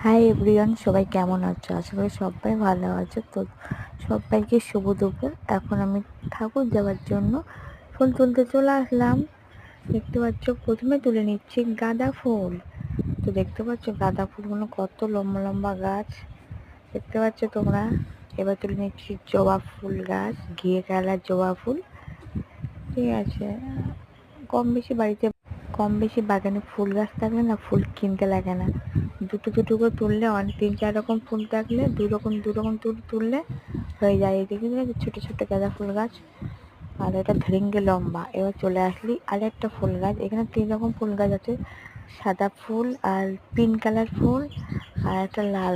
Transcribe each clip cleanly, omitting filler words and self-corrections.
Hi everyone, সবাই কেমন আছো? আশা করি সবাই ভালো আছে। তো সবাইকে শুভ দুপুর। এখন আমি ঠাকুর দেওয়ার জন্য ফুল তুলতে চলে আসলাম। দেখতে পাচ্ছ, প্রথমে তুলে নিচ্ছি গাঁদা ফুল। তো দেখতে পাচ্ছ গাঁদা ফুলগুলো কত লম্বা লম্বা গাছ, দেখতে পাচ্ছ তোমরা। এবার তুলে নিচ্ছি জবা ফুল গাছ, ঘিয়ে কালার জবা ফুল। ঠিক আছে, কম বেশি বাগানে ফুল গাছ থাকলে না, ফুল কিনতে লাগে না। দুটো দুটো করে তুললে, অনেক 3-4 রকম ফুল থাকলে দু রকম তুললে হয়ে যায়। এদিকে ছোট ছোট গাঁদা ফুল গাছ, আর এটা ধরেঙ্গে লম্বা। এবার চলে আসলি আর একটা ফুল গাছ। এখানে 3 রকম ফুল গাছ আছে, সাদা ফুল আর পিঙ্ক কালার ফুল আর একটা লাল।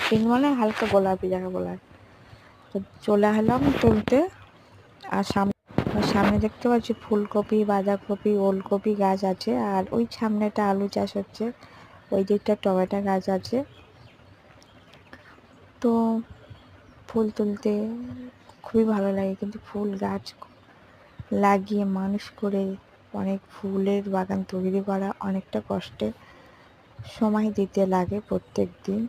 পিঙ্ক মানে হালকা গোলাপি যাকে বলার। তো চলে আসলাম তুলতে। আর সামনে দেখতে পাচ্ছি ফুলকপি, বাঁধাকপি, ওলকপি গাছ আছে। আর ওই সামনেটা আলু চাষ হচ্ছে, ওই দিকটা টমেটো গাছ আছে। তো ফুল তুলতে খুবই ভালো লাগে, কিন্তু ফুল গাছ লাগিয়ে মানুষ করে অনেক ফুলের বাগান তৈরি করা অনেকটা কষ্টের, সময় দিতে লাগে প্রত্যেক দিন।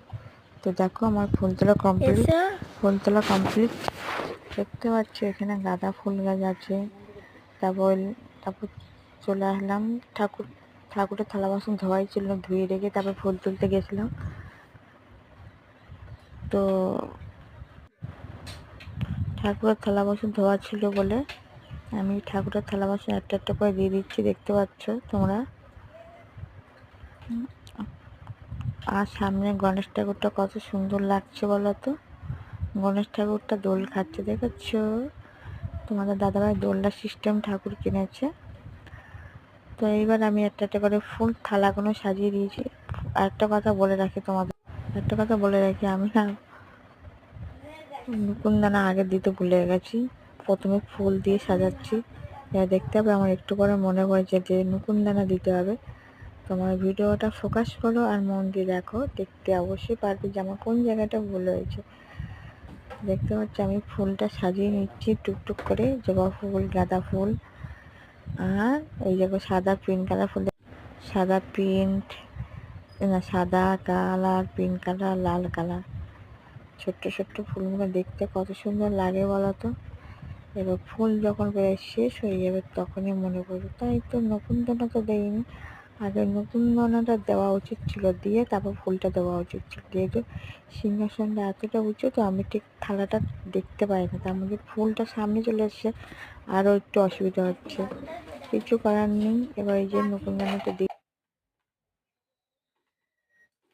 তো দেখো আমার ফুল তোলা কমপ্লিট। দেখতে পাচ্ছ এখানে গাঁদা ফুল গাছ আছে। তারপর তারপর চলে আসলাম ঠাকুরের থালা বাসন ধোয়াই ছিল, ধুয়ে রেখে তারপর ফুল তুলতে গেছিলাম। তো ঠাকুরের থালা বাসন ধোয়া ছিল বলে আমি ঠাকুরের থালা বাসন একটা একটা করে দিয়ে দিচ্ছি, দেখতে পাচ্ছ তোমরা। আর সামনে গণেশ ঠাকুরটা কত সুন্দর লাগছে বলো তো। গণেশ ঠাকুরটা দোল খাচ্ছে, দেখাচ্ছ। তোমাদের দাদাভাই দোলনার সিস্টেম ঠাকুর কিনেছে। তো এইবার আমি একটা একটা করে ফুল থালাগুলো সাজিয়ে দিয়েছি। আর একটা কথা বলে রাখি আমি না নকুনদানা আগে দিতে ভুলে গেছি। প্রথমে ফুল দিয়ে সাজাচ্ছি, এবার দেখতে হবে আমার একটু পরে মনে পড়েছে যে নকুনদানা দিতে হবে। তোমার ভিডিওটা ফোকাস করো আর মন দিয়ে দেখো, দেখতে অবশ্যই পারবে যে আমার কোন জায়গাটা ভুল হয়েছে। দেখতে পাচ্ছি আমি ফুলটা সাজিয়ে নিচ্ছি টুকটুক করে, জবা ফুল, গাঁদা ফুল, আর ওই দেখো সাদা প্রিন্ট কালার ফুল, সাদা প্রিন্ট না, সাদা কালার, পিঙ্ক কালার, লাল কালার, ছোট্ট ছোট্ট ফুলগুলো দেখতে কত সুন্দর লাগে বলো তো। এবার ফুল যখন প্রায় শেষ হয়ে যাবে তখনই মনে পড়বে, তাই তো নতুন দানা তো দেয়নি। আগে নতুন দানাটা দেওয়া উচিত ছিল, দিয়ে তারপর ফুলটা দেওয়া উচিত ছিল। যেহেতু সিংহাসনটা এতটা উঁচু, তো আমি ঠিক থালাটা দেখতে পাই না, তার মধ্যে ফুলটা সামনে চলে এসছে, আরও একটু অসুবিধা হচ্ছে। কিছু করার নেই। এবার এই যে নতুন দানাটা